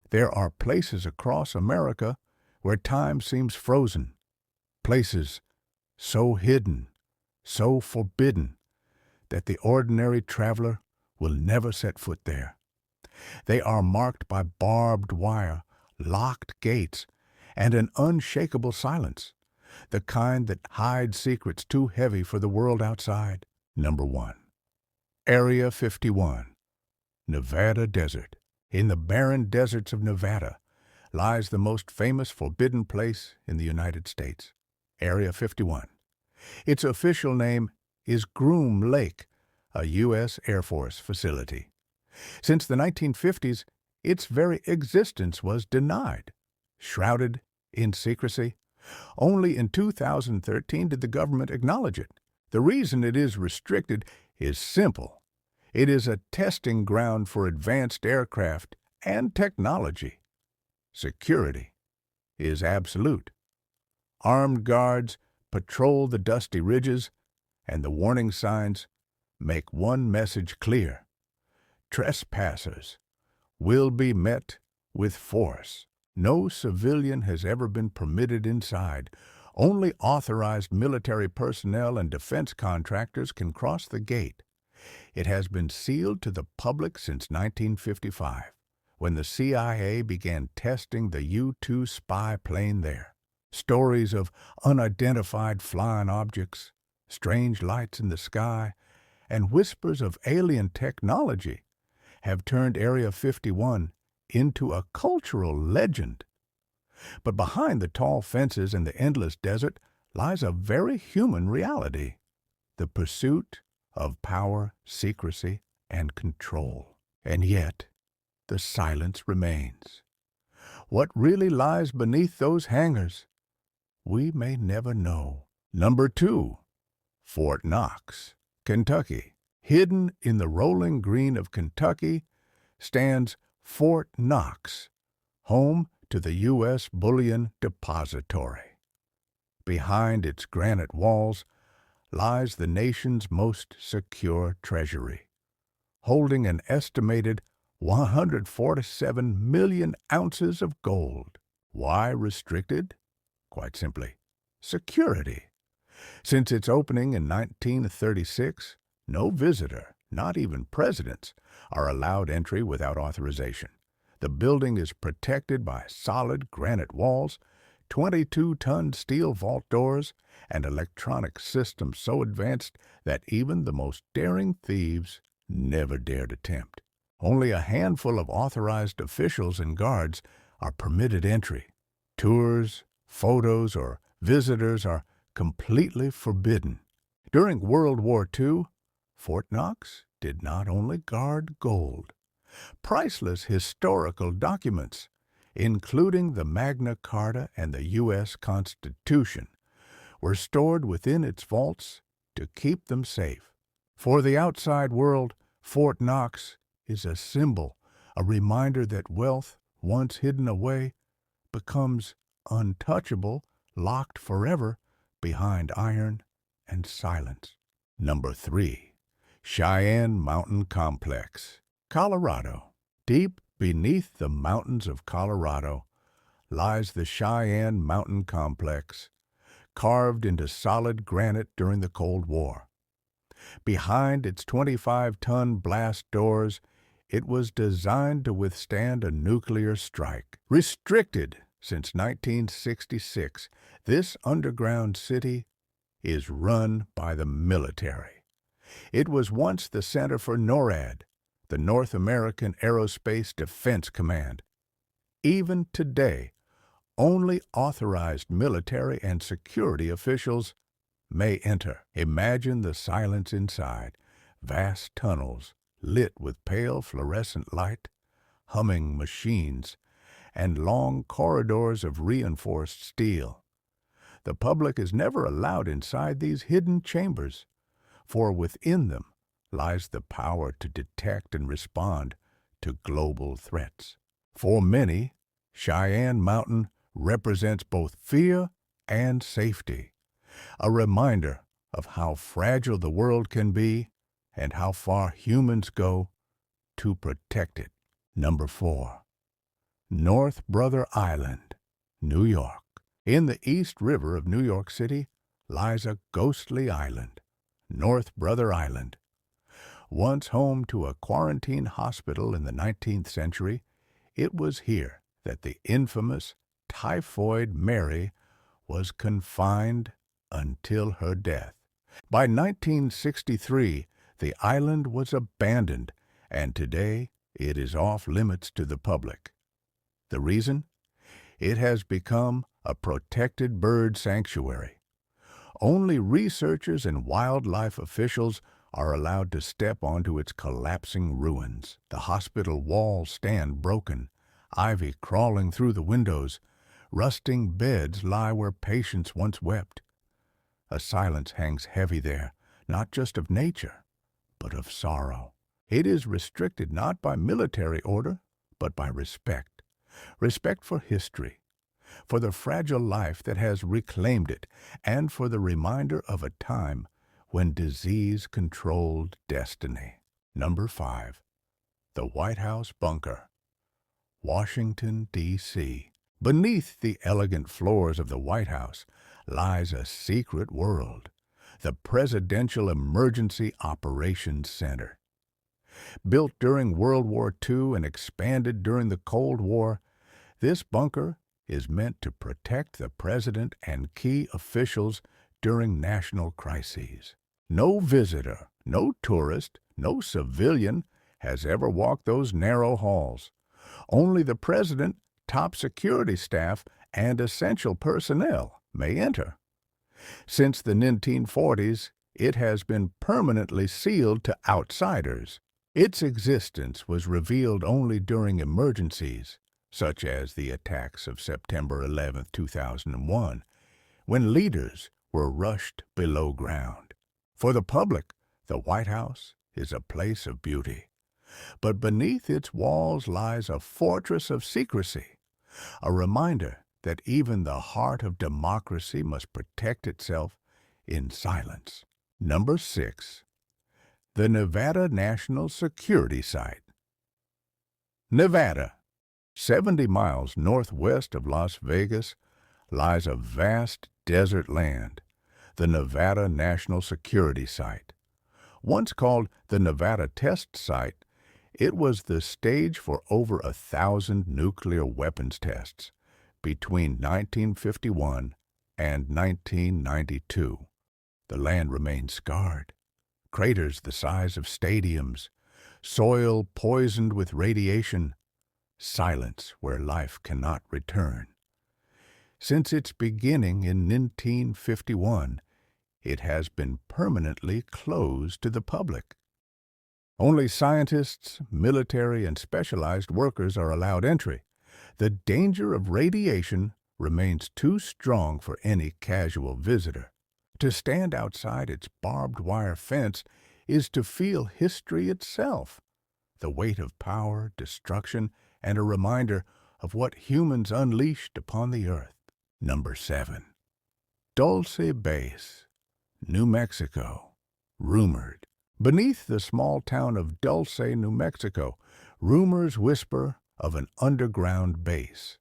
There are places across America where time seems frozen, places so hidden, so forbidden, that the ordinary traveler will never set foot there. They are marked by barbed wire, locked gates, and an unshakable silence, the kind that hides secrets too heavy for the world outside. Number 1. Area 51, Nevada Desert. In the barren deserts of Nevada lies the most famous forbidden place in the United States, Area 51. Its official name is Groom Lake, a U.S. Air Force facility. Since the 1950s, its very existence was denied, shrouded in secrecy. Only in 2013 did the government acknowledge it. The reason it is restricted is simple. It is a testing ground for advanced aircraft and technology. Security is absolute. Armed guards patrol the dusty ridges, and the warning signs make one message clear: trespassers will be met with force. No civilian has ever been permitted inside. Only authorized military personnel and defense contractors can cross the gate. It has been sealed to the public since 1955, when the CIA began testing the U-2 spy plane there. Stories of unidentified flying objects, strange lights in the sky, and whispers of alien technology have turned Area 51 into a cultural legend. But behind the tall fences and the endless desert lies a very human reality: the pursuit of power, secrecy, and control. And yet, the silence remains. What really lies beneath those hangars, we may never know. Number 2. Fort Knox, Kentucky. Hidden in the rolling green of Kentucky stands Fort Knox, home to the U.S. Bullion Depository. Behind its granite walls lies the nation's most secure treasury, holding an estimated 147 million ounces of gold. Why restricted? Quite simply, security. Since its opening in 1936, no visitor, not even presidents, are allowed entry without authorization. The building is protected by solid granite walls, 22-ton steel vault doors, and electronic systems so advanced that even the most daring thieves never dared attempt. Only a handful of authorized officials and guards are permitted entry. Tours, photos, or visitors are completely forbidden. During World War II, Fort Knox did not only guard gold. Priceless historical documents, including the Magna Carta and the U.S. Constitution, were stored within its vaults to keep them safe. For the outside world, Fort Knox is a symbol, a reminder that wealth, once hidden away, becomes untouchable, locked forever behind iron and silence. Number 3. Cheyenne Mountain Complex, Colorado. Deep beneath the mountains of Colorado lies the Cheyenne Mountain Complex, carved into solid granite during the Cold War. Behind its 25-ton blast doors, it was designed to withstand a nuclear strike. Restricted since 1966, this underground city is run by the military. It was once the center for NORAD, the North American Aerospace Defense Command. Even today, only authorized military and security officials may enter. Imagine the silence inside: vast tunnels lit with pale fluorescent light, humming machines, and long corridors of reinforced steel. The public is never allowed inside these hidden chambers, for within them lies the power to detect and respond to global threats. For many, Cheyenne Mountain represents both fear and safety, a reminder of how fragile the world can be and how far humans go to protect it. Number 4. North Brother Island, New York. In the East River of New York City lies a ghostly island, North Brother Island. Once home to a quarantine hospital in the 19th century, it was here that the infamous Typhoid Mary was confined until her death. By 1963, the island was abandoned, and today it is off limits to the public. The reason? It has become a protected bird sanctuary. Only researchers and wildlife officials are allowed to step onto its collapsing ruins. The hospital walls stand broken, ivy crawling through the windows, rusting beds lie where patients once wept. A silence hangs heavy there, not just of nature, but of sorrow. It is restricted not by military order, but by respect. Respect for history, for the fragile life that has reclaimed it, and for the reminder of a time when disease controlled destiny. Number 5. The White House Bunker, Washington, D.C. Beneath the elegant floors of the White House lies a secret world, the Presidential Emergency Operations Center. Built during World War II and expanded during the Cold War, this bunker is meant to protect the president and key officials during national crises. No visitor, no tourist, no civilian has ever walked those narrow halls. Only the president, top security staff, and essential personnel may enter. Since the 1940s, it has been permanently sealed to outsiders. Its existence was revealed only during emergencies, such as the attacks of September 11, 2001, when leaders were rushed below ground. For the public, the White House is a place of beauty. But beneath its walls lies a fortress of secrecy, a reminder that even the heart of democracy must protect itself in silence. Number 6. The Nevada National Security Site. Nevada, 70 miles northwest of Las Vegas, lies a vast desert land, the Nevada National Security Site. Once called the Nevada Test Site, it was the stage for over 1,000 nuclear weapons tests between 1951 and 1992. The land remains scarred. Craters the size of stadiums, soil poisoned with radiation, silence where life cannot return. Since its beginning in 1951, it has been permanently closed to the public. Only scientists, military, and specialized workers are allowed entry. The danger of radiation remains too strong for any casual visitor. To stand outside its barbed wire fence is to feel history itself, the weight of power, destruction, and a reminder of what humans unleashed upon the earth. Number 7. Dulce Base, New Mexico, rumored. Beneath the small town of Dulce, New Mexico, rumors whisper of an underground base.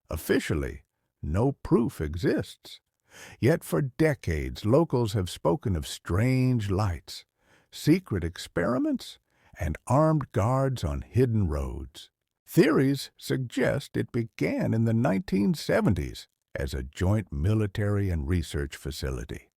Officially, no proof exists. Yet for decades, locals have spoken of strange lights, secret experiments, and armed guards on hidden roads. Theories suggest it began in the 1970s as a joint military and research facility.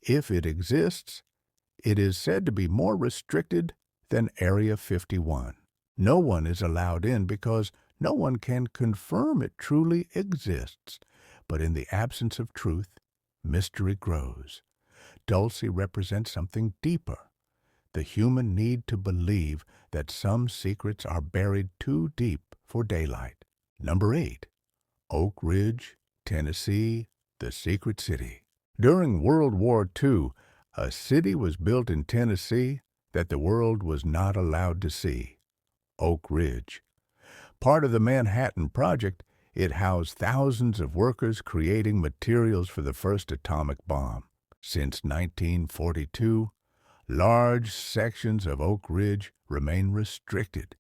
If it exists, it is said to be more restricted than Area 51. No one is allowed in because no one can confirm it truly exists. But in the absence of truth, mystery grows. Dulce represents something deeper, the human need to believe that some secrets are buried too deep for daylight. Number 8. Oak Ridge, Tennessee, the Secret City. During World War II, a city was built in Tennessee that the world was not allowed to see. Oak Ridge. Part of the Manhattan Project, it housed thousands of workers creating materials for the first atomic bomb. Since 1942, large sections of Oak Ridge remain restricted,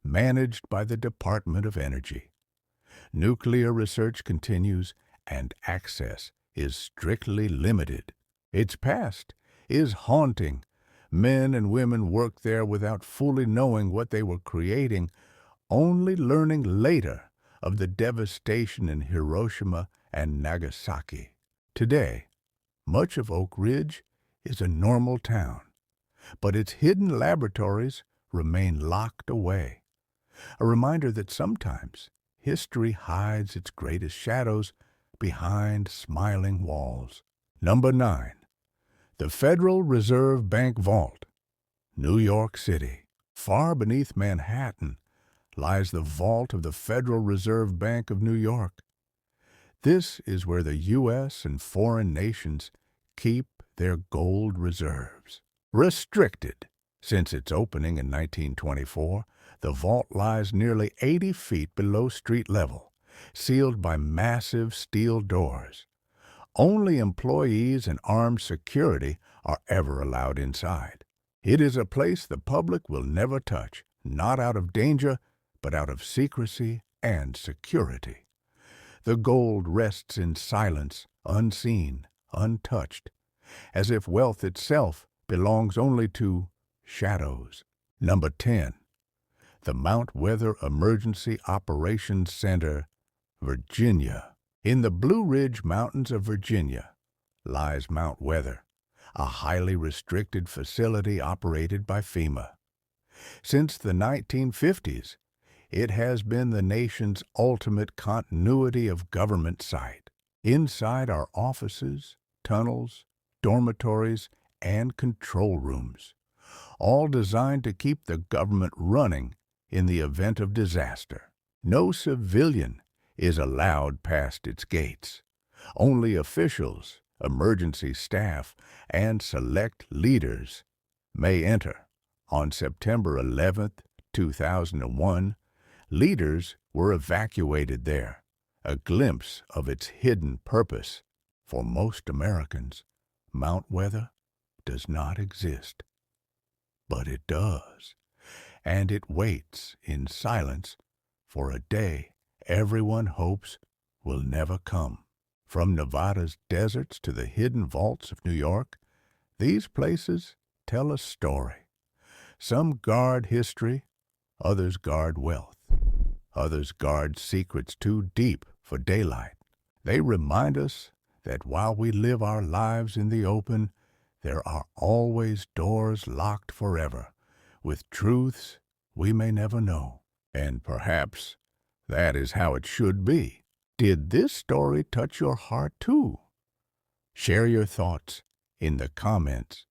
managed by the Department of Energy. Nuclear research continues, and access is strictly limited. Its past is haunting. Men and women worked there without fully knowing what they were creating, only learning later of the devastation in Hiroshima and Nagasaki. Today, much of Oak Ridge is a normal town, but its hidden laboratories remain locked away. A reminder that sometimes history hides its greatest shadows behind smiling walls. Number 9. The Federal Reserve Bank Vault, New York City. Far beneath Manhattan lies the vault of the Federal Reserve Bank of New York. This is where the U.S. and foreign nations keep their gold reserves. Restricted since its opening in 1924, the vault lies nearly 80 feet below street level, sealed by massive steel doors. Only employees and armed security are ever allowed inside. It is a place the public will never touch, not out of danger, but out of secrecy and security. The gold rests in silence, unseen, untouched, as if wealth itself belongs only to shadows. Number 10. The Mount Weather Emergency Operations Center, Virginia. In the Blue Ridge Mountains of Virginia lies Mount Weather, a highly restricted facility operated by FEMA. Since the 1950s, it has been the nation's ultimate continuity of government site. Inside are offices, tunnels, dormitories, and control rooms, all designed to keep the government running in the event of disaster. No civilian is allowed past its gates. Only officials, emergency staff, and select leaders may enter. On September 11, 2001, leaders were evacuated there, a glimpse of its hidden purpose. For most Americans, Mount Weather does not exist. But it does, and it waits in silence for a day everyone hopes will never come. From Nevada's deserts to the hidden vaults of New York, these places tell a story. Some guard history, others guard wealth. Others guard secrets too deep for daylight. They remind us that while we live our lives in the open, there are always doors locked forever, with truths we may never know. And perhaps that is how it should be. Did this story touch your heart too? Share your thoughts in the comments